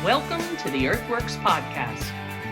Welcome to the EarthWorks podcast,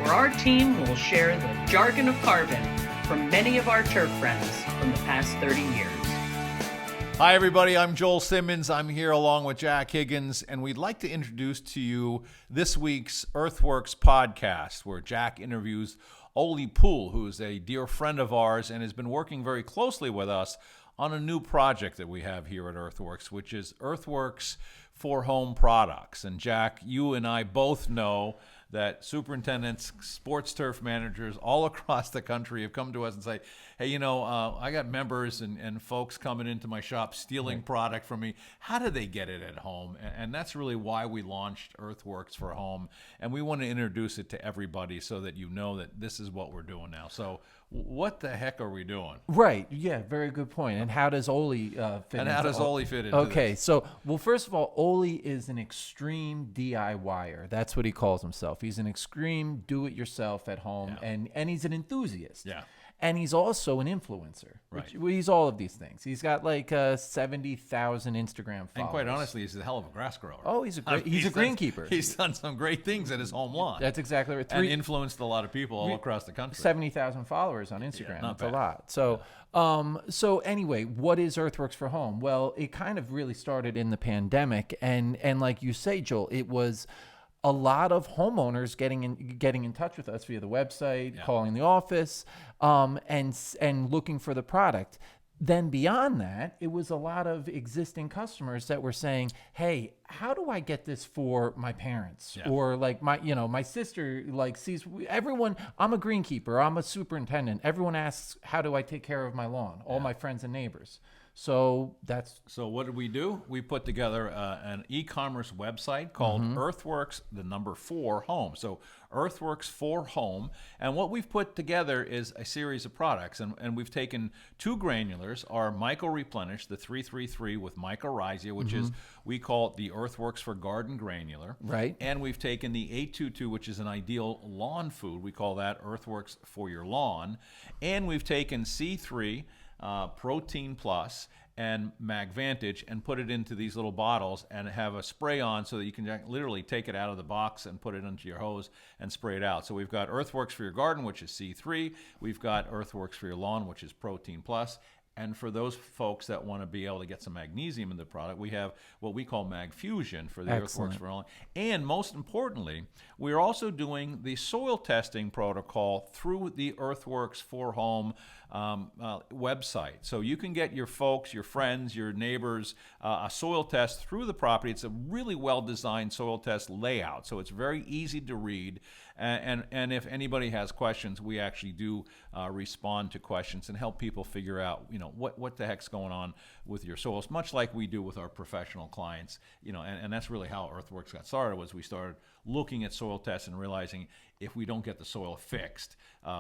where our team will share the jargon of carbon from many of our turf friends from the past 30 years. Hi, everybody. I'm Joel Simmons. I'm here along with Jack Higgins, and we'd like to introduce to you this week's EarthWorks podcast, where Jack interviews Olee Poole, who is a dear friend of ours and has been working very closely with us on a new project that we have here at EarthWorks, which is EarthWorks for Home Products. And Jack, you and I both know that superintendents, sports turf managers all across the country have come to us and say, hey, I got members and folks coming into my shop stealing product from me. How do they get it at home? And that's really why we launched EarthWorks for Home. And we want to introduce it to everybody so that you know that this is what we're doing now. So what the heck are we doing? Right. Yeah, very good point. And how does Olee fit And how does Olee fit into Okay, this? so, well, first of all, Olee is an extreme DIYer. That's what he calls himself. He's an extreme do-it-yourself at home, and he's an enthusiast. Yeah. And he's also an influencer. Right. He's all of these things. He's got like 70,000 Instagram followers. And quite honestly, he's a hell of a grass grower. Oh, he's a greenkeeper. He's done some great things at his home lawn. That's exactly right. And influenced a lot of people all across the country. 70,000 followers on Instagram. not That's bad. a lot. So, so anyway, what is EarthWorks for Home? Well, it kind of really started in the pandemic, and like you say, Joel, it was a lot of homeowners getting in touch with us via the website, calling the office, and looking for the product. Then beyond that, it was a lot of existing customers that were saying, hey, how do I get this for my parents? Yeah. Or like my sister sees everyone, I'm a greenkeeper, I'm a superintendent. Everyone asks, how do I take care of my lawn? All my friends and neighbors. So what did we do? We put together an e-commerce website called EarthWorks, the number 4 Home. So EarthWorks for Home. And what we've put together is a series of products. And we've taken 2 granulars, our Myco Replenish, the 333 with mycorrhizae, which is, we call it the EarthWorks for Garden Granular. Right. And we've taken the 822, which is an ideal lawn food. We call that EarthWorks for your lawn. And we've taken C3, Protein Plus, and MagVantage, and put it into these little bottles and have a spray on so that you can literally take it out of the box and put it into your hose and spray it out. So we've got EarthWorks for your garden, which is C3. We've got EarthWorks for your lawn, which is Protein Plus. And for those folks that want to be able to get some magnesium in the product, we have what we call Mag Fusion for the EarthWorks for all. And most importantly, we're also doing the soil testing protocol through the EarthWorks for Home website. So you can get your folks, your friends, your neighbors a soil test through the property. It's a really well-designed soil test layout, so it's very easy to read. And if anybody has questions, we actually do respond to questions and help people figure out, what the heck's going on with your soils, much like we do with our professional clients. And that's really how EarthWorks got started. Was we started looking at soil tests and realizing if we don't get the soil fixed,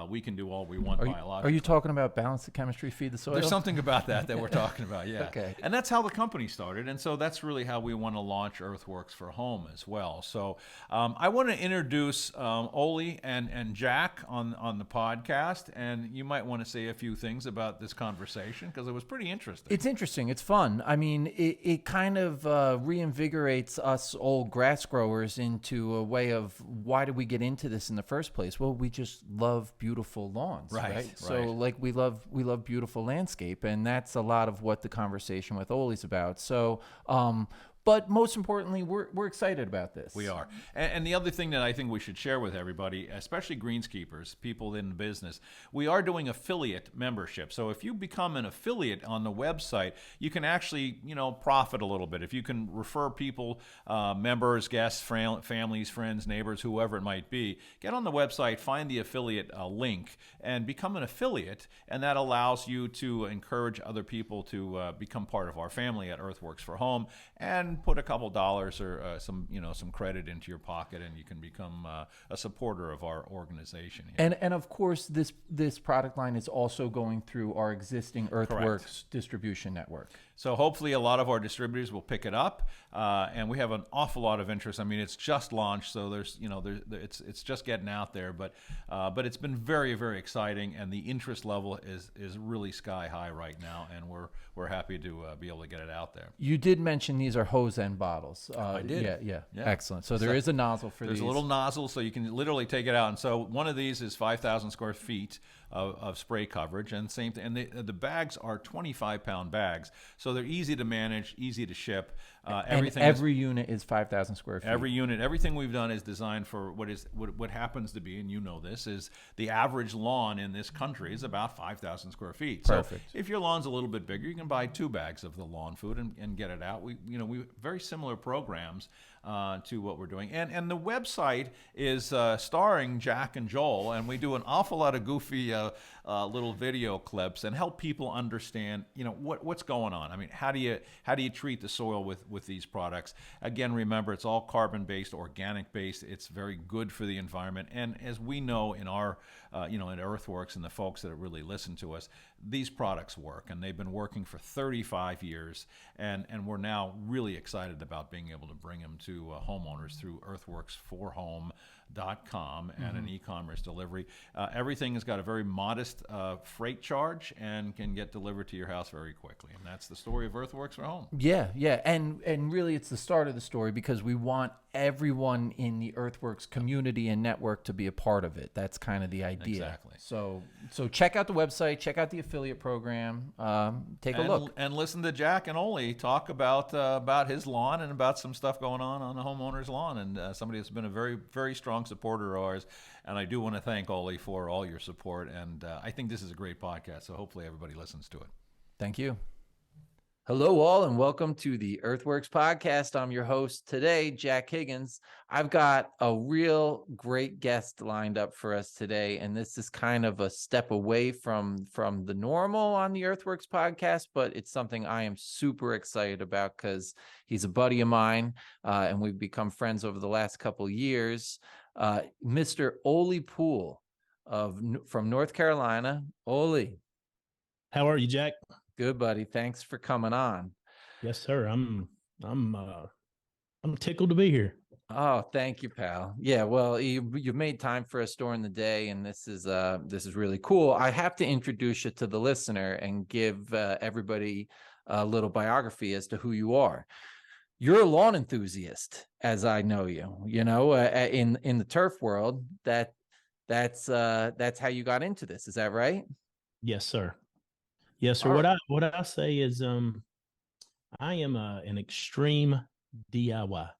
we can do all we want biologically. Are you talking about balance the chemistry, feed the soil? There's something about that we're talking about, yeah. Okay. And that's how the company started, and so that's really how we want to launch EarthWorks for Home as well. So I want to introduce Olee and Jack on the podcast, and you might want to say a few things about this conversation because it was pretty interesting. It's interesting. It's fun. I mean, it kind of reinvigorates us old grass growers into a way of why did we get into this in the first place? Well, we just love beautiful lawns, right? So like we love beautiful landscape, and that's a lot of what the conversation with Olee's about. So but most importantly, we're excited about this. We are. And the other thing that I think we should share with everybody, especially greenskeepers, people in the business, we are doing affiliate membership. So if you become an affiliate on the website, you can actually, profit a little bit. If you can refer people, members, guests, families, friends, neighbors, whoever it might be, get on the website, find the affiliate link, and become an affiliate. And that allows you to encourage other people to become part of our family at EarthWorks for Home, and put a couple dollars or some credit into your pocket, and you can become a supporter of our organization here. And of course, this product line is also going through our existing EarthWorks distribution network. So hopefully a lot of our distributors will pick it up, and we have an awful lot of interest. I mean, it's just launched, so it's just getting out there, but it's been very, very exciting, and the interest level is really sky high right now, and we're happy to be able to get it out there. You did mention these are hose end bottles. I did. Yeah. Excellent. So there is a nozzle for There's these. a little nozzle, so you can literally take it out. And so one of these is 5,000 square feet of spray coverage, and same thing. And the bags are 25-pound bags, so they're easy to manage, easy to ship. Every unit is 5,000 square feet. Every unit, everything we've done is designed for what happens to be, and you know this, is the average lawn in this country is about 5,000 square feet. Perfect. So if your lawn's a little bit bigger, you can buy 2 bags of the lawn food and get it out. We very similar programs to what we're doing, and the website is starring Jack and Joel, and we do an awful lot of goofy little video clips and help people understand what's going on. I mean, how do you treat the soil with these products? Again, remember, it's all carbon-based, organic-based. It's very good for the environment. And as we know in our, in EarthWorks and the folks that really listen to us, these products work, and they've been working for 35 years. And we're now really excited about being able to bring them to homeowners through EarthWorks4Home.com and an e-commerce delivery. Everything has got a very modest freight charge and can get delivered to your house very quickly. And that's the story of EarthWorks for Home. Yeah. And really it's the start of the story, because we want everyone in the EarthWorks community and network to be a part of it. That's kind of the idea. Exactly. So check out the website, check out the affiliate program, take a look. And listen to Jack and Olee talk about his lawn and about some stuff going on the homeowner's lawn. And somebody that's been a very, very strong supporter of ours. And I do want to thank Olee for all your support. And I think this is a great podcast, so hopefully everybody listens to it. Thank you. Hello, all, and welcome to the EarthWorks podcast. I'm your host today, Jack Higgins. I've got a real great guest lined up for us today, and this is kind of a step away from the normal on the EarthWorks podcast, but it's something I am super excited about because he's a buddy of mine, and we've become friends over the last couple years. Mr. Olee Poole from North Carolina. Olee. How are you, Jack? Good, buddy. Thanks for coming on. Yes, sir. I'm tickled to be here. Oh, thank you, pal. Yeah, well, you've made time for us during the day, and this is really cool. I have to introduce you to the listener and give everybody a little biography as to who you are. You're a lawn enthusiast, as I know you. In the turf world, that's how you got into this. Is that right? Yes, sir. Yes, sir. What I say is, I am an extreme DIY.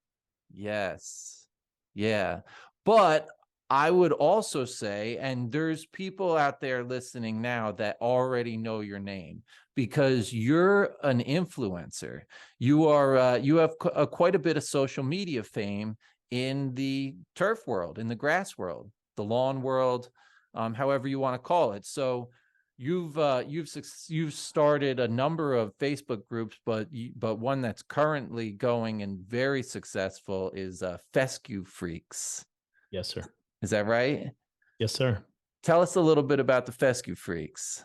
Yes. Yeah. But I would also say, and there's people out there listening now that already know your name because you're an influencer. You are, you have quite a bit of social media fame in the turf world, in the grass world, the lawn world, however you want to call it. So you've started a number of Facebook groups, but one that's currently going and very successful is Fescue Freaks. Yes, sir. Is that right? Yes, sir. Tell us a little bit about the Fescue Freaks.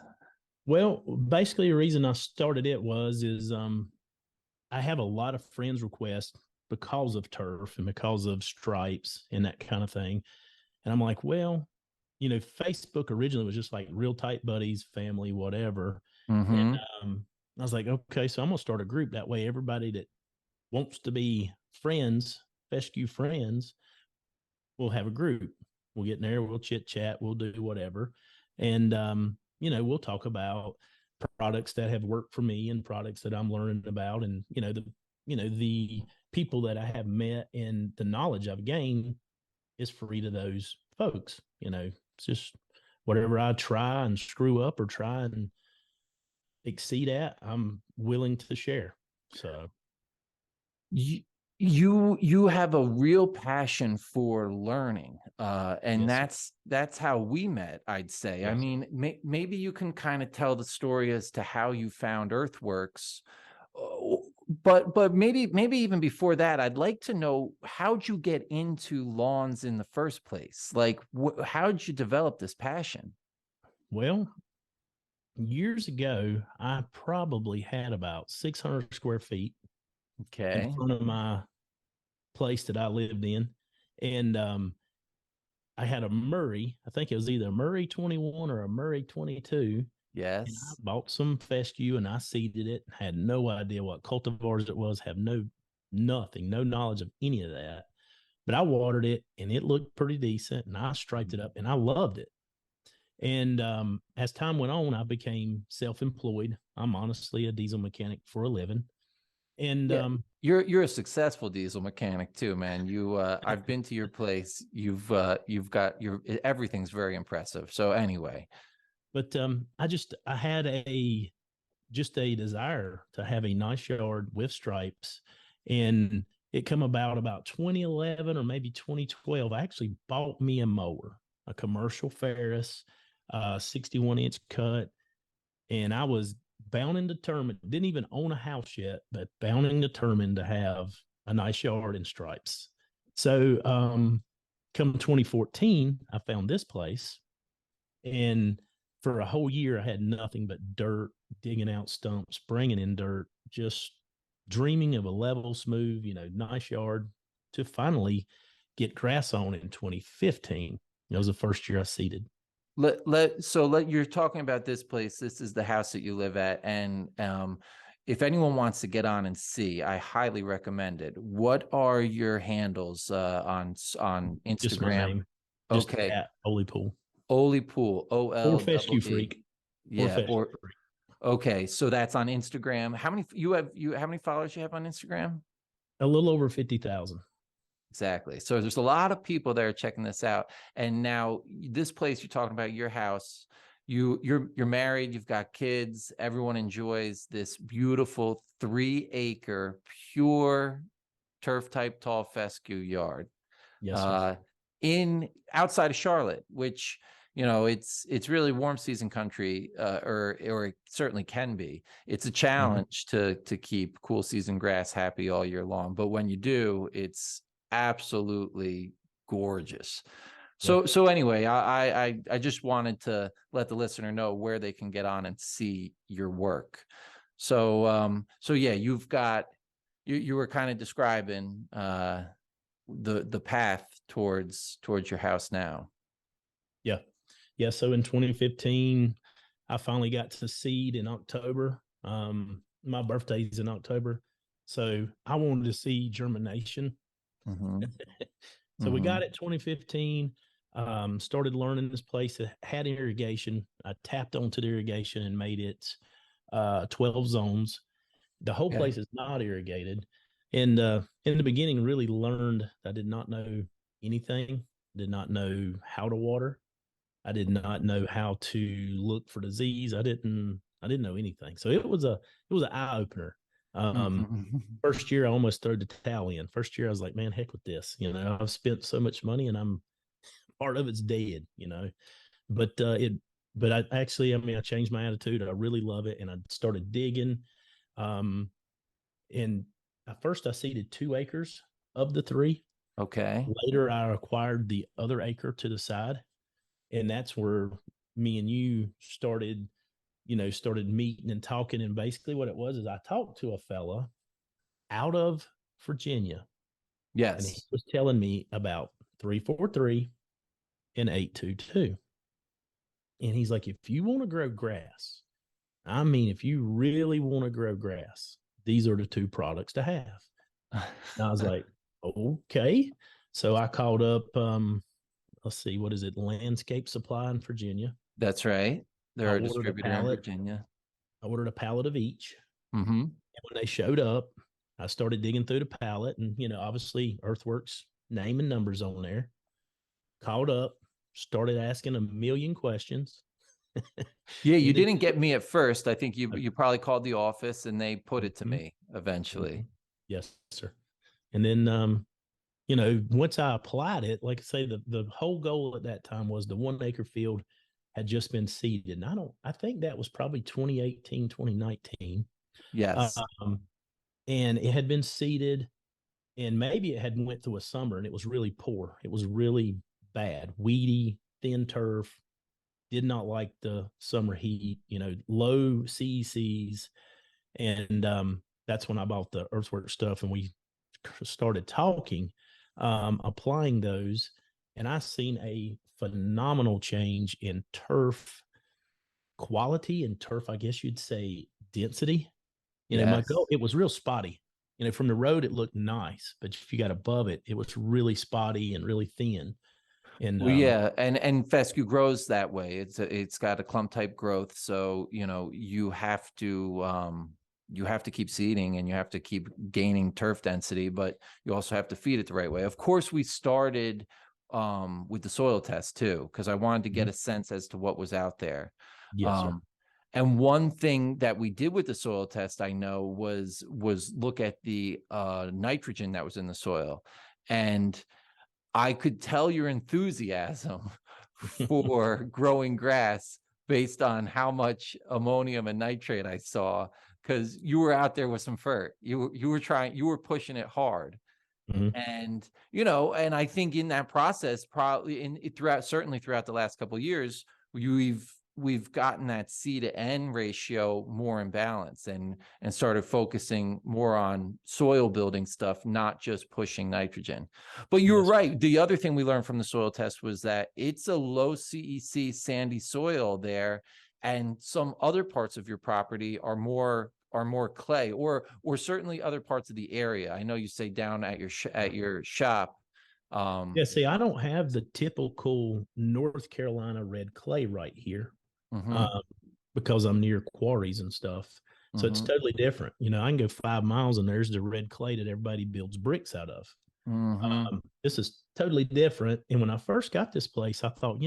Well, basically the reason I started it is I have a lot of friends requests because of turf and because of stripes and that kind of thing. And I'm like, well, Facebook originally was just like real tight buddies, family, whatever. Mm-hmm. And I was like, okay, so I'm going to start a group. That way everybody that wants to be friends, fescue friends, will have a group. We'll get in there, we'll chit chat, we'll do whatever. And, we'll talk about products that have worked for me and products that I'm learning about. And, the people that I have met and the knowledge I've gained is free to those folks. It's just whatever I try and screw up or try and exceed at, I'm willing to share. So you have a real passion for learning, and Yes, that's how we met, I'd say. Yes. I mean, maybe you can kind of tell the story as to how you found EarthWorks. But maybe even before that, I'd like to know, how'd you get into lawns in the first place? Like, how'd you develop this passion? Well, years ago, I probably had about 600 square feet in Okay. front of my place that I lived in. And I had a Murray. I think it was either a Murray 21 or a Murray 22. And I Yes. bought some fescue and I seeded it. Had no idea what cultivars it was. Have nothing, no knowledge of any of that. But I watered it and it looked pretty decent. And I striped it up and I loved it. And as time went on, I became self-employed. I'm honestly a diesel mechanic for a living. And Yeah. You're a successful diesel mechanic too, man. I've been to your place. You've got everything's very impressive. So anyway, but I had a just a desire to have a nice yard with stripes, and it come about 2011 or maybe 2012. I actually bought me a mower, a commercial Ferris, 61-inch cut, and I was bound and determined. Didn't even own a house yet, but bound and determined to have a nice yard and stripes. So, come 2014, I found this place, and for a whole year, I had nothing but dirt, digging out stumps, bringing in dirt, just dreaming of a level, smooth, nice yard to finally get grass on in 2015. That was the first year I seeded. you're talking about this place. This is the house that you live at, and if anyone wants to get on and see, I highly recommend it. What are your handles on Just my Instagram? name, just Okay, at Olee Poole. Olee Poole, Or OLEE. Fescue Freak. Or Yeah, Fescue Freak. okay, so that's on Instagram. How many how many followers you have on Instagram? A little over 50,000. Exactly. So there's a lot of people that are checking this out. And now this place you're talking about, your house, you're married, you've got kids, everyone enjoys this beautiful 3-acre pure turf type tall fescue yard. Yes, sir. In outside of Charlotte, which it's really warm season country, or it certainly can be. It's a challenge to keep cool season grass happy all year long, but when you do, it's absolutely gorgeous. Yeah. So anyway, I just wanted to let the listener know where they can get on and see your work. So yeah, you were kind of describing the path towards your house now. Yeah. Yeah. So in 2015, I finally got to seed in October. My birthday's in October. So I wanted to see germination. Mm-hmm. So we got it 2015, started learning this place. It had irrigation. I tapped onto the irrigation and made it 12 zones. The whole place is not irrigated. And in the beginning, really learned I did not know anything, did not know how to water. I did not know how to look for disease. I didn't know anything. So it was an eye opener. First year I almost threw the towel in. First year I was like, man, heck with this. I've spent so much money and part of it's dead, but I changed my attitude. I really love it. And I started digging. And at first I seeded 2 acres of the 3. Okay. Later I acquired the other acre to the side. And that's where me and you started meeting and talking. And basically what it was is I talked to a fella out of Virginia. And he Yes. was telling me about 343 and 822. And he's like, if you want to grow grass, if you really want to grow grass, these are the 2 products to have. And I was like, okay. So I called up, let's see, what is it? Landscape Supply in Virginia. That's right. They're a distributor in Virginia. I ordered a pallet of each. Mm-hmm. And when they showed up, I started digging through the pallet, and obviously EarthWorks name and numbers on there. Called up, started asking a million questions. Yeah, you didn't get me at first. I think you probably called the office and they put it to me eventually. Yes, sir. And then once I applied it, like I say, the whole goal at that time was the 1 acre field had just been seeded. And I think that was probably 2018, 2019. Yes. And it had been seeded, and maybe it had went through a summer and it was really poor. It was really bad, weedy, thin turf. did not like the summer heat, low CECs. And that's when I bought the EarthWorks stuff, and we started talking, applying those. And I seen a phenomenal change in turf quality and turf, I guess you'd say, density. My goal, Yes. it was real spotty. From the road, it looked nice, but if you got above it, it was really spotty and really thin. And Well, yeah, and fescue grows that way. It's got a clump type growth, so you have to keep seeding and you have to keep gaining turf density, but you also have to feed it the right way. Of course, we started with the soil test too, because I wanted to get a sense as to what was out there. yes, sir. And one thing that we did with the soil test, I know, was look at the nitrogen that was in the soil, and I could tell your enthusiasm for growing grass based on how much ammonium and nitrate I saw, because you were out there with some fert. You were pushing it hard. Mhm. And and I think in that process, probably certainly throughout the last couple of years, we've gotten that C to N ratio more in balance, and started focusing more on soil building stuff, not just pushing nitrogen. But you were Yes. right. The other thing we learned from the soil test was that it's a low CEC sandy soil there, and some other parts of your property are more clay, or certainly other parts of the area. I know you say down at your shop. Yeah, see, I don't have the typical North Carolina red clay right here, Mhm, uh, because I'm near quarries and stuff. So it's mhm, totally different. I can go 5 miles and there's the red clay that everybody builds bricks out of. mhm. This is totally different. And when I first got this place, I thought,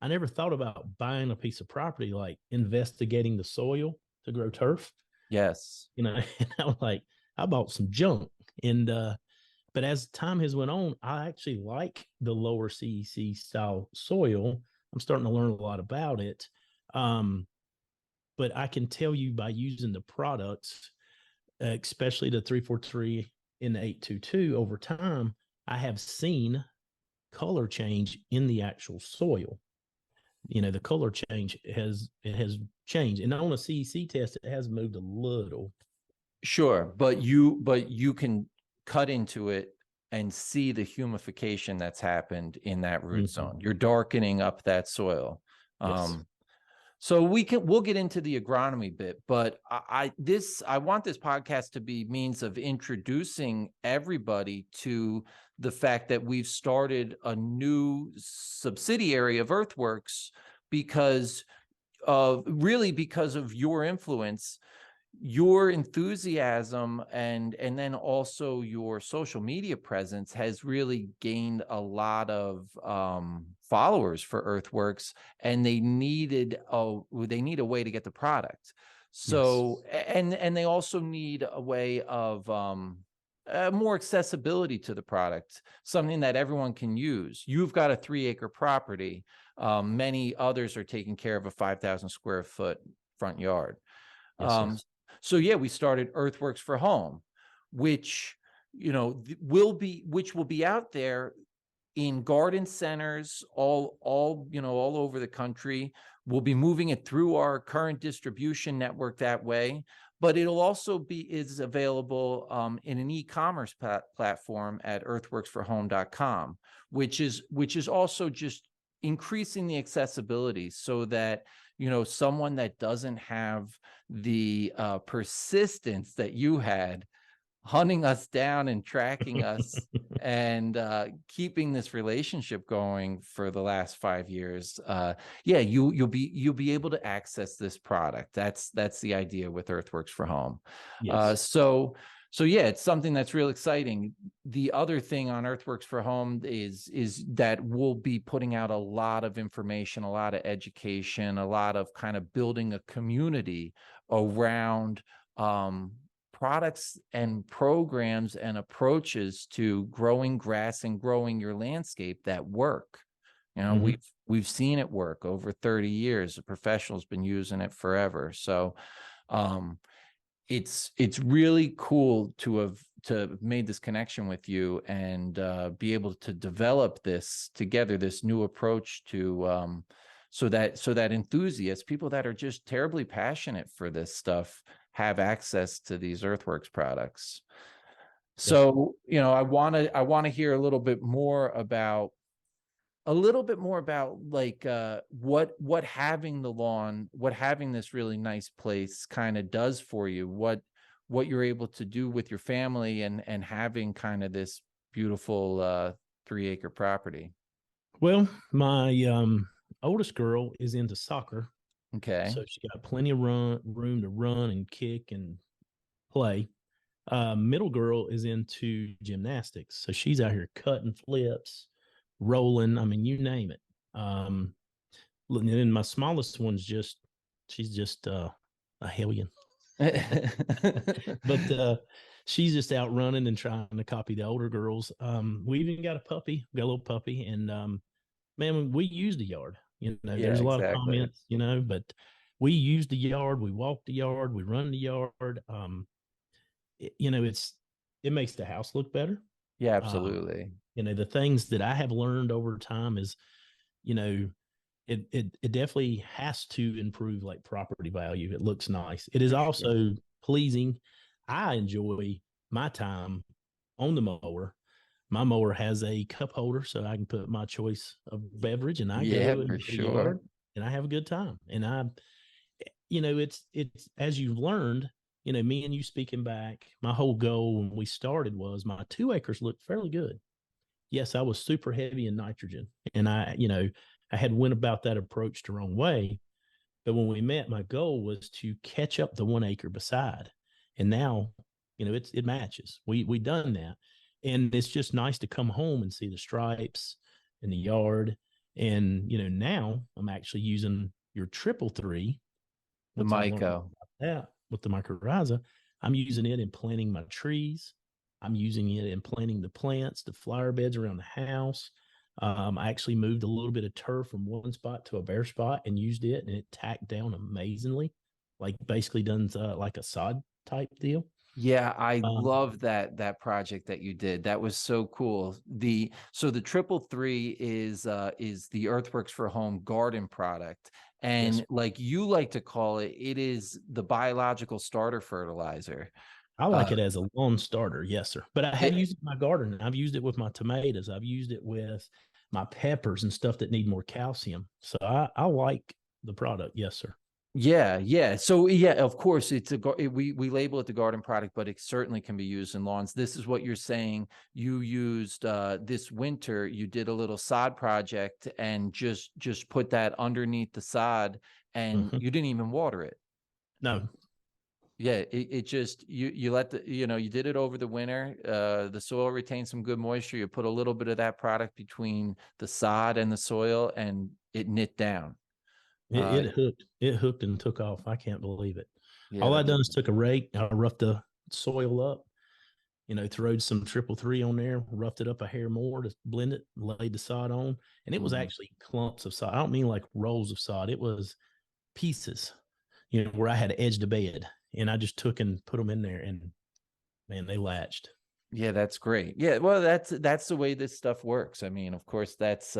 I never thought about buying a piece of property, like investigating the soil to grow turf. Yes. And I was like, I bought some junk. And but as time has went on, I actually like the lower CEC style soil. I'm starting to learn a lot about it. Um, but I can tell you by using the products, especially the 343 and the 822, over time, I have seen color change in the actual soil. The color change has changed, and on a CEC test, it has moved a little. Sure, but you can cut into it and see the humification that's happened in that root Mhm. zone. You're darkening up that soil. Yes. So we'll get into the agronomy bit, but I want this podcast to be means of introducing everybody to the fact that we've started a new subsidiary of EarthWorks because because of your influence, your enthusiasm, and then also your social media presence has really gained a lot of followers for EarthWorks, and they need a way to get the product. Yes. So and they also need a way of more accessibility to the product, something that everyone can use. You've got a 3-acre property. Many others are taking care of a 5,000 square foot front yard. Yes, sir. Um, so yeah, we started EarthWorks for Home, which will be out there in garden centers all over the country. We'll be moving it through our current distribution network that way, but it'll also is available in an e-commerce platform at earthworksforhome.com, which is also just increasing the accessibility so that someone that doesn't have the persistence that you had, hunting us down and tracking us and keeping this relationship going for the last 5 years. You'll be able to access this product. That's the idea with EarthWorks for Home. Yes. So yeah, it's something that's real exciting. The other thing on EarthWorks for Home is that we'll be putting out a lot of information, a lot of education, a lot of kind of building a community around products and programs and approaches to growing grass and growing your landscape that work. Mhm. We've seen it work over 30 years. The professional's been using it forever. So it's really cool to have made this connection with you and be able to develop this together, this new approach to so that enthusiasts, people that are just terribly passionate for this stuff, have access to these EarthWorks products. Yep. So, I want to hear a little bit more about like what having the lawn, what having this really nice place kind of does for you, what you're able to do with your family, and having kind of this beautiful 3-acre property. Well, my oldest girl is into soccer, Okay. so she got plenty of room to run and kick and play. Middle girl is into gymnastics, so she's out here cutting flips, rolling. I mean, you name it. And then my smallest one's she's just a hellion. But she's just out running and trying to copy the older girls. We even got a little puppy, and man, we use the yard. Yeah, There's a lot of exactly. comments, but we use the yard, we walk the yard, we run the yard. It makes the house look better. Yeah, Um, absolutely. the things that I have learned over time is, you know, it definitely has to improve like property value. It looks nice. It is For sure. also pleasing. I enjoy my time on the mower. My mower has a cup holder, so I can put my choice of beverage, and I Yeah, go for into the sure. yard and I have a good time. And it's as you've learned, me and you speaking back, my whole goal when we started was my 2 acres looked fairly good. Yes, I was super heavy in nitrogen, and I had went about that approach the wrong way. But when we met, my goal was to catch up the 1 acre beside, and now, it matches. We done that, and it's just nice to come home and see the stripes in the yard. And now I'm actually using your 333. The Once I learned Myco. about that with the mycorrhiza, I'm using it in planting my trees. I'm using it in planting the plants, the flower beds around the house. I actually moved a little bit of turf from one spot to a bare spot and used it, and it tacked down amazingly. Like basically done like a sod type deal. Yeah, I Um, love that project that you did. That was so cool. The 333 is the Earthworks for Home garden product. yes, And like you like to call it, it is the biological starter fertilizer. I Uh like it as a lawn starter. Yes, sir. But I have it, used it in my garden. I've used it with my tomatoes. I've used it with my peppers and stuff that need more calcium. So I like the product. Yes, sir. Yeah, yeah. So yeah, of course, we label it the garden product, but it certainly can be used in lawns. This is what you're saying. You used this winter. You did a little sod project and just put that underneath the sod, and Hmm. you didn't even water it. No, Yeah, it just you let you did it over the winter. The soil retained some good moisture. You put a little bit of that product between the sod and the soil, and it knit down. Uh, it hooked. It hooked and took off. I can't believe it. yeah, All I that's done is took a rake, I roughed the soil up, throwed some 333 on there, roughed it up a hair more to blend it, laid the sod on, and it was mhm. actually clumps of sod. I don't mean like rolls of sod. It was pieces, where I had edged a bed, and I just took and put them in there, and man, they latched. Yeah, that's great. Yeah, well, that's the way this stuff works. I mean, of course, that's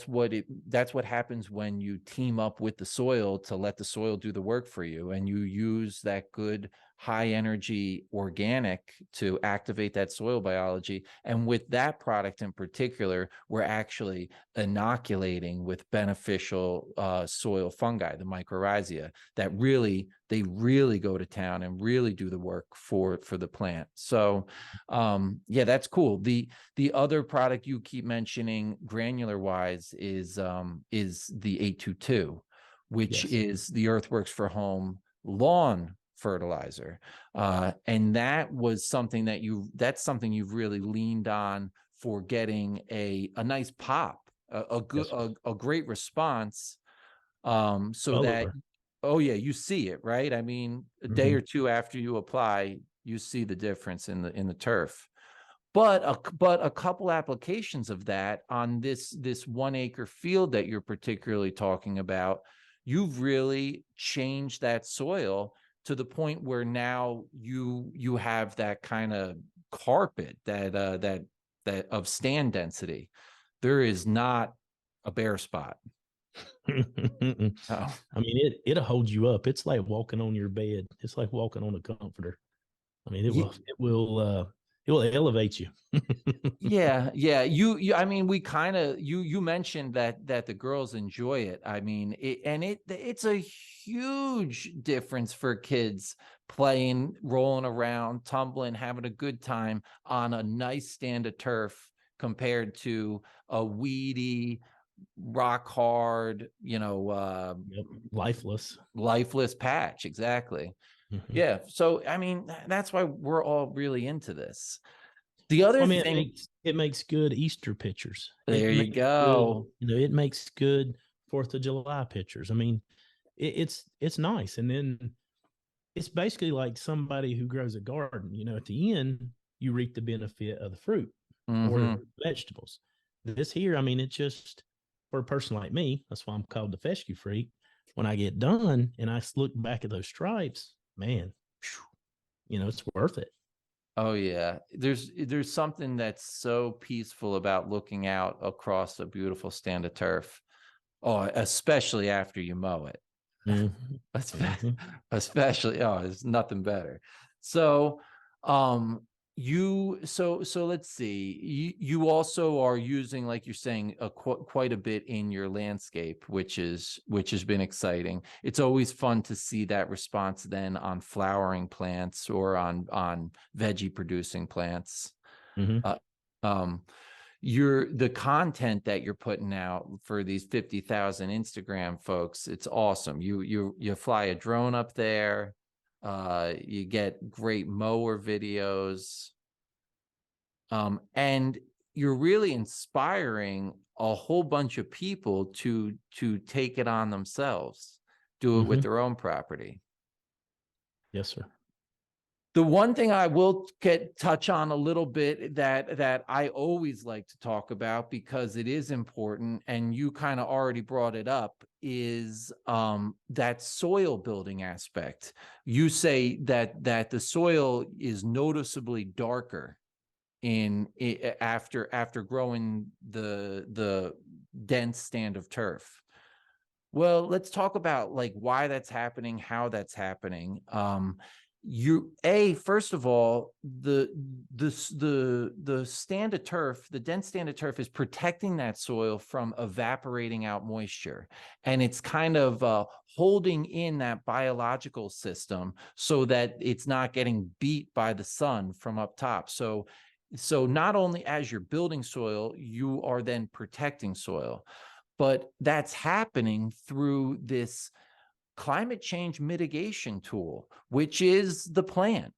what happens when you team up with the soil to let the soil do the work for you, and you use that good high energy organic to activate that soil biology. And with that product in particular, we're actually inoculating with beneficial soil fungi, the mycorrhizae, that they really go to town and really do the work for the plant. So yeah, that's cool. The other product you keep mentioning granular wise is the 822, which Yes. is the Earthworks for Home lawn fertilizer. And that's something you've really leaned on for getting a nice pop, a good, Yes, sir. a great response. So that, Color. oh yeah, you see it, right? I mean, a day Hmm. or two after you apply, you see the difference in the turf. But a couple applications of that on this 1 acre field that you're particularly talking about, you've really changed that soil to the point where now you have that kind of carpet that of stand density. There is not a bare spot. Oh, I mean, it'll hold you up. It's like walking on your bed. It's like walking on a comforter. I mean, it will elevate you. yeah, yeah. I mean, we kind of, you mentioned that the girls enjoy it. I mean, it's a huge difference for kids playing, rolling around, tumbling, having a good time on a nice stand of turf compared to a weedy, rock hard, Yep. Lifeless. lifeless patch. Exactly. Mhm. Yeah. So, I mean, that's why we're all really into this. The I other mean, thing, it makes good Easter pictures. there It you makes good, go. it makes good 4th of July pictures. I mean, it's nice. And then it's basically like somebody who grows a garden. At the end, you reap the benefit of the fruit or Hmm. vegetables. This here, I mean, it's just for a person like me. That's why I'm called the fescue freak. When I get done and I look back at those stripes, man, it's worth it. Oh yeah. There's something that's so peaceful about looking out across a beautiful stand of turf. Oh, especially after you mow it. Mhm. Espe- Mhm. Especially, oh, there's nothing better. So, um, so let's see. You also are using, like you're saying, quite a bit in your landscape, which has been exciting. It's always fun to see that response then on flowering plants or on veggie producing plants. Mhm. Uh, um, the content that you're putting out for these 50,000 Instagram folks, it's awesome. You fly a drone up there, you get great mower videos, and you're really inspiring a whole bunch of people to take it on themselves, do it with Mhm. their own property. Yes, sir. The one thing I will touch on a little bit that I always like to talk about because it is important, and you kind of already brought it up, is that soil building aspect. You say that the soil is noticeably darker after growing the dense stand of turf. Well, let's talk about like why that's happening, how that's happening. First of all, the stand of turf, the dense stand of turf is protecting that soil from evaporating out moisture, and it's kind of holding in that biological system so that it's not getting beat by the sun from up top. So not only as you're building soil, you are then protecting soil, but that's happening through this climate change mitigation tool, which is the plant.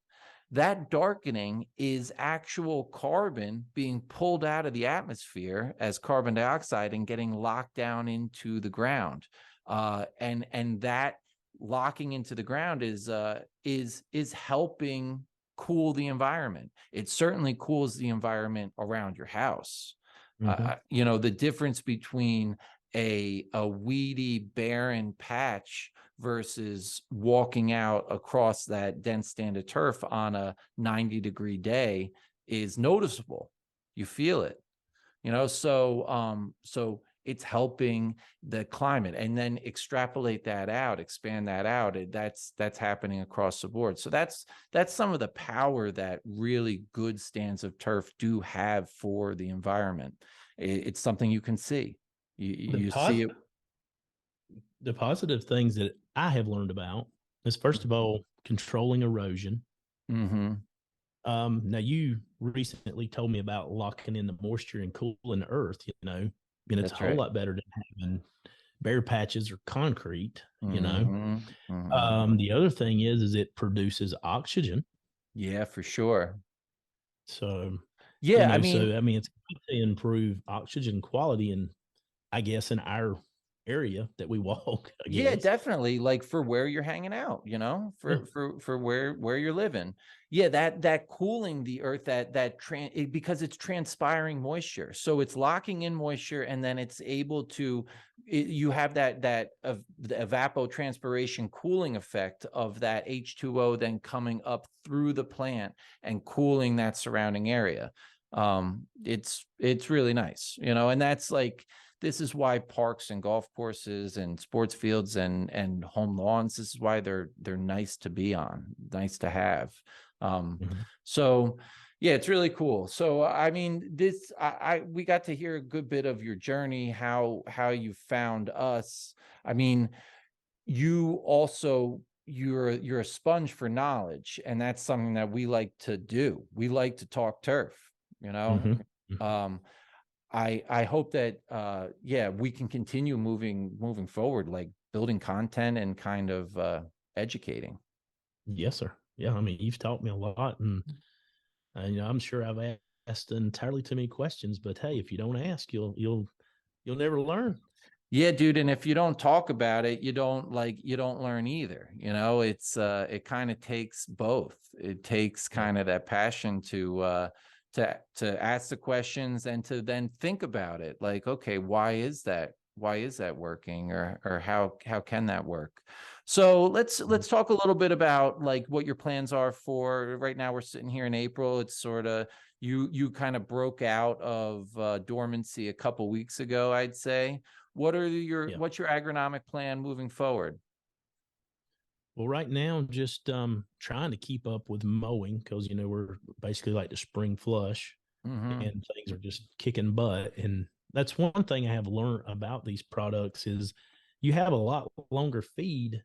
That darkening is actual carbon being pulled out of the atmosphere as carbon dioxide and getting locked down into the ground. And that locking into the ground is helping cool the environment. It certainly cools the environment around your house. Mhm. The difference between a weedy, barren patch versus walking out across that dense stand of turf on a 90-degree day is noticeable. You feel it, so it's helping the climate, and then extrapolate that out, expand that out. That's happening across the board. So that's some of the power that really good stands of turf do have for the environment. It's something you can see. The You see pos- it. the positive things that I have learned about is first of all controlling erosion. Mm-hmm. Now you recently told me about locking in the moisture and cooling the earth. And it's a That's whole right. lot better than having bare patches or concrete. Mm-hmm. Mm-hmm. The other thing is it produces oxygen. Yeah, for sure. So Yeah, I mean, I mean, it's going to improve oxygen quality in, I guess, in our area that we walk. I yeah, guess. definitely. Like for where you're hanging out, Yeah. for where you're living. Yeah, that cooling the earth, because it's transpiring moisture, so it's locking in moisture, and then it's able to. You have that of the evapotranspiration cooling effect of that H2O then coming up through the plant and cooling that surrounding area. It's really nice, and that's like this is why parks and golf courses and sports fields and home lawns, this is why they're nice to be on, nice to have. So yeah, it's really cool. So I mean, this we got to hear a good bit of your journey, how you found us. I mean, you also you're a sponge for knowledge, and that's something that we like to do. We like to talk turf, you know. I hope that yeah, we can continue moving forward, like building content and kind of educating. Yes, sir. Yeah, I mean, you've taught me a lot, and you know, I'm sure I've asked entirely too many questions. But hey, if you don't ask, you'll never learn. Yeah, dude. And if you don't talk about it, you don't learn either. You know, it kind of takes both. It takes kind of that passion to ask the questions and to then think about it. Like, okay, why is that? Why is that working? Or how can that work? So let's talk a little bit about like what your plans are for right now. We're sitting here in April. It's sort of you kind of broke out of dormancy a couple weeks ago, I'd say. What's your agronomic plan moving forward? Well, right now, just trying to keep up with mowing because you know we're basically like the spring flush, and things are just kicking butt. And that's one thing I have learned about these products is you have a lot longer feed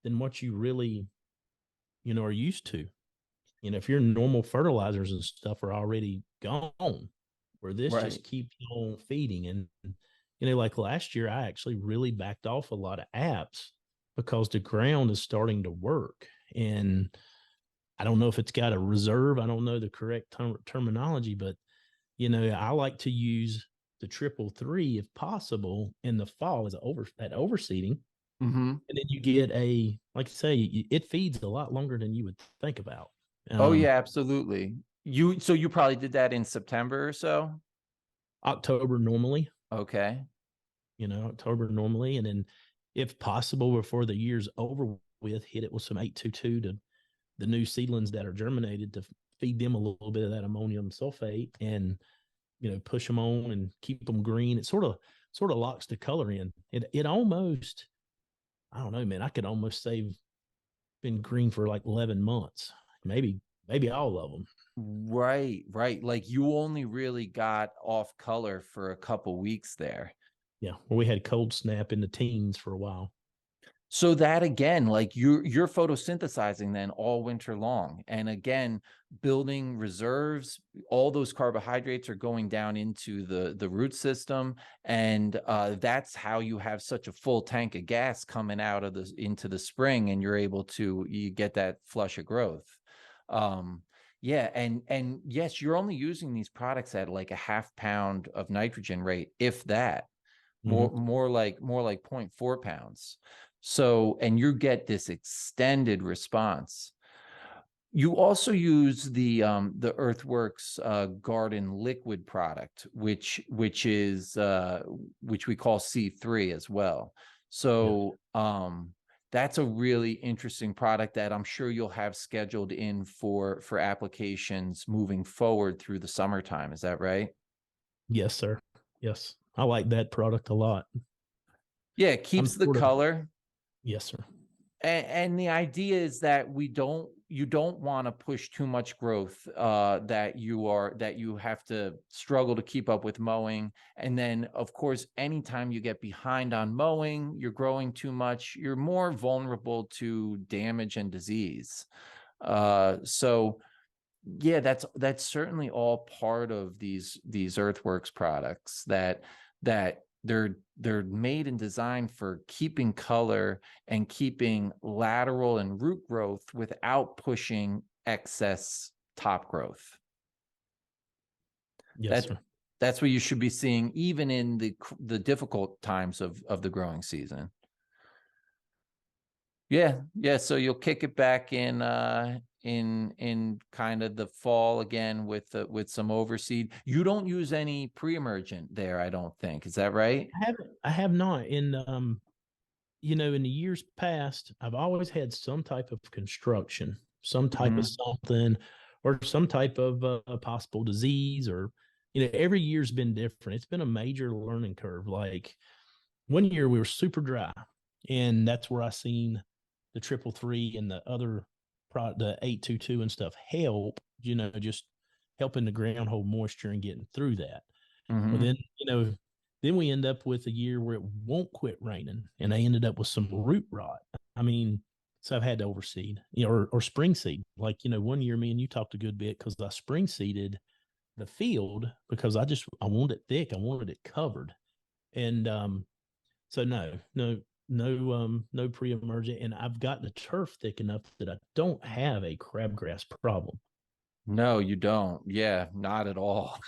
than what you really, you know, are used to. You know, if your normal fertilizers and stuff are already gone, where this just keeps on feeding. And you know, like last year, I actually really backed off a lot of apps because the ground is starting to work. And I don't know if it's got a reserve. I don't know the correct terminology, but you know, I like to use the 333 if possible in the fall as that overseeding. And then you get like I say, it feeds a lot longer than you would think about. Oh yeah, absolutely. So you probably did that in September or so? October normally. Okay. You know, October normally, and then if possible before the year's over with, hit it with some 822 to the new seedlings that are germinated to feed them a little bit of that ammonium sulfate, and you know, push them on and keep them green. It sort of locks the color in. It almost, I don't know, man. I could almost say been green for like 11 months, maybe all of them. Right. Like you only really got off color for a couple weeks there. Yeah, well, we had cold snap in the teens for a while. So that again, like you're photosynthesizing then all winter long, and again building reserves. All those carbohydrates are going down into the root system, and that's how you have such a full tank of gas coming out of into the spring, and you get that flush of growth. Yeah, and yes, you're only using these products at like a half pound of nitrogen rate, if that. More like 0.4 pounds. So, and you get this extended response. You also use the EarthWorks garden liquid product, which we call C3 as well. So that's a really interesting product that I'm sure you'll have scheduled in for applications moving forward through the summertime. Is that right? Yes, sir. Yes. I like that product a lot. Yeah, it keeps the color. Yes, sir. And the idea is that you don't want to push too much growth that you have to struggle to keep up with mowing. And then of course, anytime you get behind on mowing, you're growing too much, you're more vulnerable to damage and disease. So yeah, that's certainly all part of these EarthWorks products that they're made and designed for keeping color and keeping lateral and root growth without pushing excess top growth. Yes, sir. That's what you should be seeing even in the difficult times of the growing season. Yeah. So you'll kick it back in kind of the fall again with some overseed. You don't use any pre-emergent there, I don't think. Is that right? I have not. In you know, in the years past, I've always had some type of construction, some type of something, or some type of possible disease, or every year's been different. It's been a major learning curve. Like one year we were super dry, and that's where I seen the 333 and the other the 822 and stuff help, just helping the ground hold moisture and getting through that. Well, then, then we end up with a year where it won't quit raining, and I ended up with some root rot. I mean, so I've had to overseed, or spring seed. Like, one year me and you talked a good bit because I spring seeded the field because I wanted it thick. I wanted it covered. And so no pre-emergent, and I've got the turf thick enough that I don't have a crabgrass problem. No, you don't. Yeah, not at all.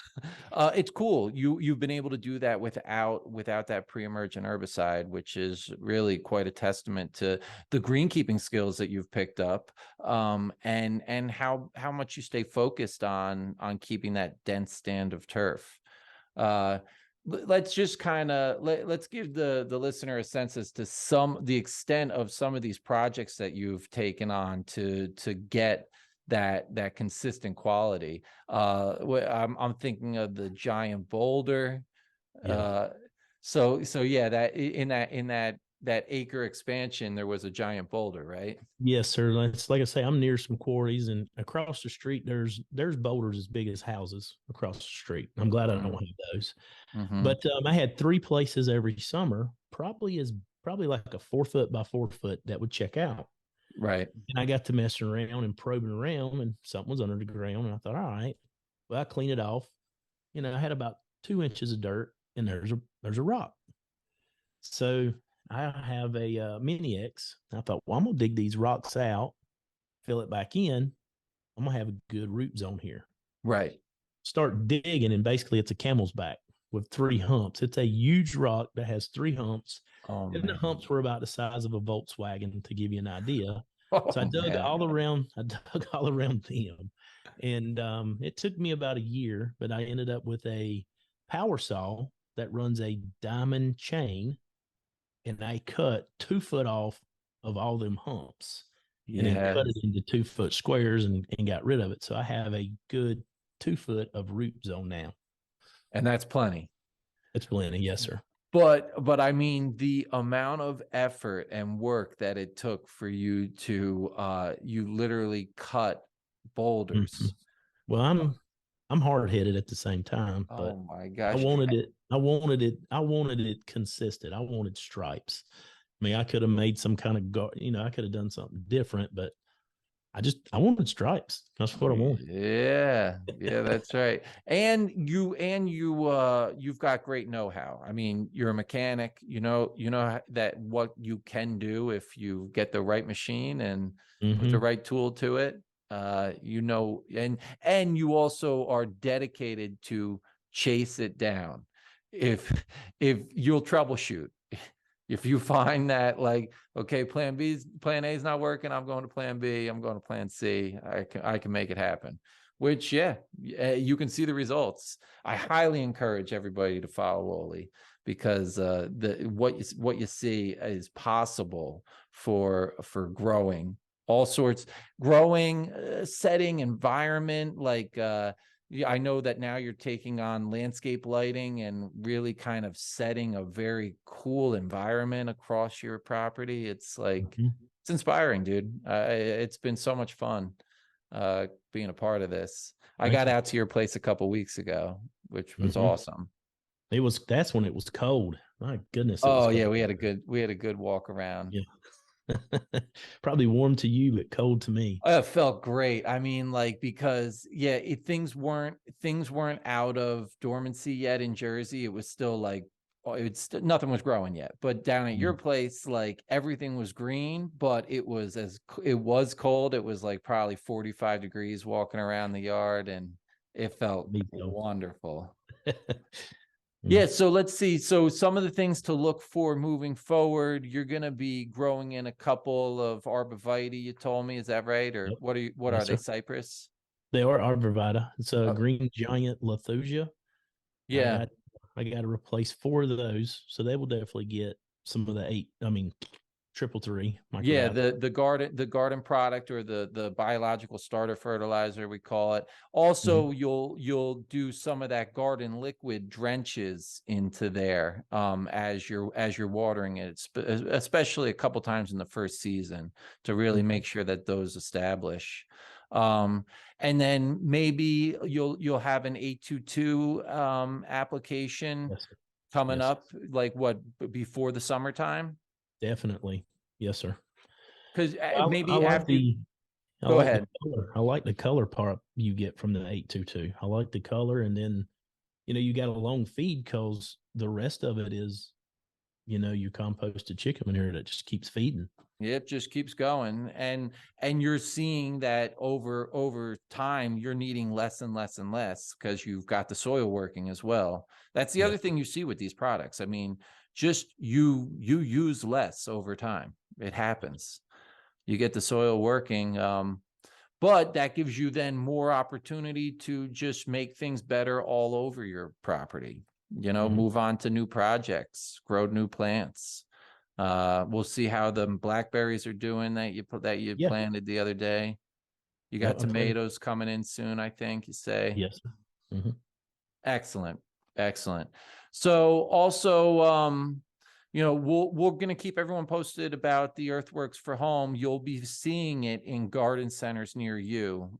It's cool. You've been able to do that without that pre-emergent herbicide, which is really quite a testament to the greenkeeping skills that you've picked up, and how much you stay focused on keeping that dense stand of turf. Let's just kind of let's give the listener a sense as to the extent of some of these projects that you've taken on to get that consistent quality. I'm thinking of the giant boulder. Yeah. So yeah, that in that acre expansion, there was a giant boulder, right? Yes, sir. It's like I say, I'm near some quarries, and across the street there's boulders as big as houses across the street. I'm glad I don't have those. But I had 3 places every summer, probably like a 4 foot by 4 foot that would check out. Right. And I got to messing around and probing around, and something was under the ground. And I thought, all right, well, I cleaned it off. I had about 2 inches of dirt, and there's a rock. So I have a Mini X. I thought, well, I'm gonna dig these rocks out, fill it back in. I'm gonna have a good root zone here. Right. Start digging, and basically it's a camel's back with 3 humps. It's a huge rock that has 3 humps. Oh, and man. the humps were about the size of a Volkswagen, to give you an idea. Oh, So I dug man. all around. I dug all around them, and it took me about a year. But I ended up with a power saw that runs a diamond chain, and I cut 2 foot off of all them humps, and then cut it into 2 foot squares and got rid of it. So I have a good 2 foot of root zone now. And that's plenty. It's plenty, yes, sir. But I mean, the amount of effort and work that it took for you to you literally cut boulders. Mm-hmm. Well, I'm hard headed at the same time, but oh my gosh, I wanted it consistent. I wanted stripes. I mean, I could have made some kind of I could have done something different, but I wanted stripes. That's what I wanted. Yeah, that's right. And you've got great know-how. I mean, you're a mechanic. You know that what you can do if you get the right machine and put the right tool to it. And you also are dedicated to chase it down. If you'll troubleshoot. If you find that, like, okay, plan A is not working, I'm going to plan B, I'm going to plan C, I can make it happen. Which, you can see the results. I highly encourage everybody to follow Olee, because what you see is possible for growing all sorts, setting, environment, like I know that now you're taking on landscape lighting and really kind of setting a very cool environment across your property. It's like, it's inspiring, dude. It's been so much fun being a part of this. I got out to your place a couple weeks ago, which was awesome. That's when it was cold. My goodness. Oh yeah, we had a good walk around. Yeah. Probably warm to you, but cold to me. It felt great. I mean, like, because things weren't out of dormancy yet in Jersey. It was still like, nothing was growing yet. But down at your place, like, everything was green, but it was cold. It was like probably 45 degrees walking around the yard, and it felt wonderful. Yeah, so let's see. So some of the things to look for moving forward, you're going to be growing in a couple of arborvitae, you told me. Is that right? Or what are they, cypress? They are arborvitae. It's a green giant Lathusia. Yeah. I got to replace 4 of those. So they will definitely get some of the triple three. Yeah, Microbial. the garden product, or the biological starter fertilizer, we call it. Mhm. Also, you'll do some of that garden liquid drenches into there as you're watering it, especially a couple times in the first season, to really Okay. make sure that those establish. And then maybe you'll have an 822 application Yes, sir. coming Yes, up, like what, before the summertime? definitely. Yes, sir. Because I maybe like after, I go like the ahead. color. I like the color part you get from the 822. I like the color, and then you got a long feed because the rest of it is your composted chicken manure that just keeps feeding. It just keeps going, and you're seeing that over time you're needing less and less and less because you've got the soil working as well. That's the Yes. other thing you see with these products. I mean, just you use less over time. It happens. You get the soil working, but that gives you then more opportunity to just make things better all over your property. Mhm. Move on to new projects, grow new plants. We'll see how the blackberries are doing that you Yeah. planted the other day. You Yeah. got tomatoes coming in soon, I think you say. Yes. Sir. Mhm. Excellent. Excellent. So also, we're going to keep everyone posted about the EarthWorks for Home. You'll be seeing it in garden centers near you.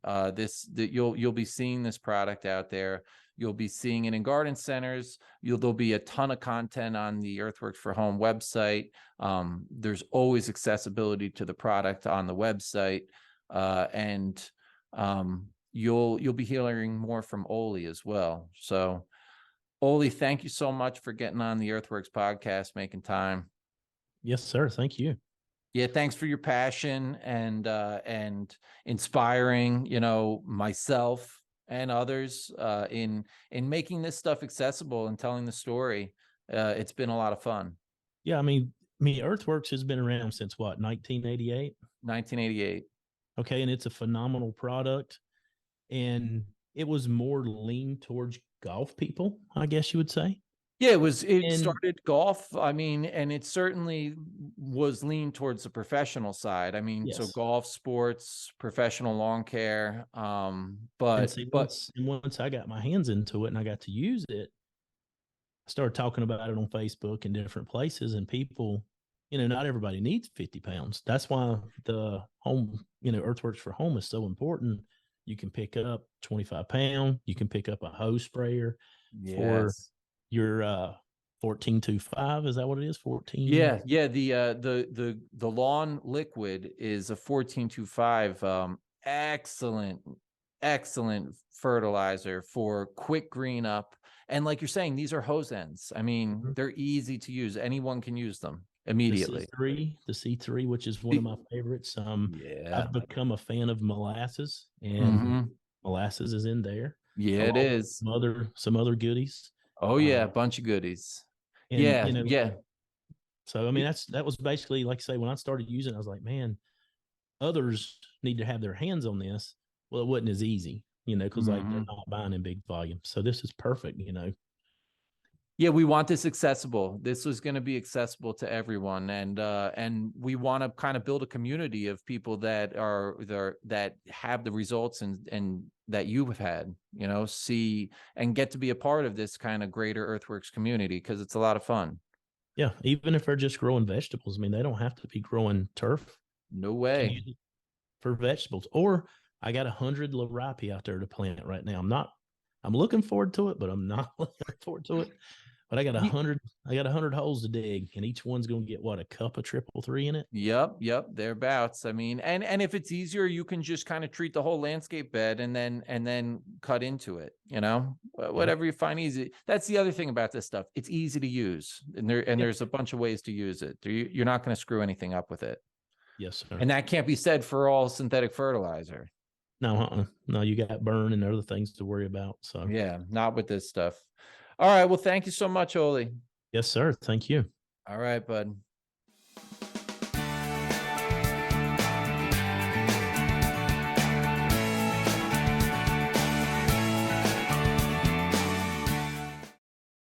You'll be seeing this product out there. You'll be seeing it in garden centers. There'll be a ton of content on the EarthWorks for Home website. There's always accessibility to the product on the website, and you'll be hearing more from Olee as well. So, Olee, thank you so much for getting on the EarthWorks podcast, making time. Yes, sir. Thank you. Yeah, thanks for your passion and inspiring, myself and others in making this stuff accessible and telling the story. It's been a lot of fun. Yeah, I mean, EarthWorks has been around since what, 1988? 1988. Okay, and it's a phenomenal product, and it was more lean towards golf people, I guess you would say. Yeah, it And started golf. I mean, and it certainly was leaned towards the professional side. I mean, so yes, golf, sports, professional lawn care. and But see, once I got my hands into it and I got to use it, I started talking about it on Facebook and different places, and people, not everybody needs 50 pounds. That's why the home, Earthworks for Home is so important. You can pick up 25-pound, you can pick up a hose sprayer for yes. your 1425. Is that what it is? 14. Yeah, yeah. The lawn liquid is a 1425. Excellent, excellent fertilizer for quick green up. And like you're saying, these are hose ends. I mean, Mhm. they're easy to use. Anyone can use them The immediately. C3, which is one of my favorites. Yeah. I've become a fan of molasses, and Mm-hmm. molasses is in there, Yeah, it along with is. some other goodies. Oh yeah, a bunch of goodies. And Yeah, yeah. so I mean that was basically, like I say, when I started using it, I was like, man, others need to have their hands on this. Well, it wasn't as easy, because like they're Mhm. not buying in big volume. So this is perfect. Yeah, we want this accessible. This was going to be accessible to everyone, and we want to kind of build a community of people that are there, that have the results and that you have had, see and get to be a part of this kind of greater EarthWorks community, because it's a lot of fun. Yeah, even if they're just growing vegetables, I mean, they don't have to be growing turf. No Can way. use it for vegetables. Or I got 100 larapi out there to plant right now. I'm looking forward to it, but I'm not looking forward to it. But I got Ye- 100 holes to dig, and each one's going to get what, a cup of triple three in it. Yep, thereabouts. I mean, and if it's easier, you can just kind of treat the whole landscape bed and then cut into it, whatever you find easy. That's the other thing about this stuff. It's easy to use, and Yeah. there's a bunch of ways to use it. You're not going to screw anything up with it. Yes, sir. And that can't be said for all synthetic fertilizer. No, no, you got burn and other things to worry about. So Yeah, not with this stuff. All right. Well, thank you so much, Olee. yes, sir. Thank you. All right, bud.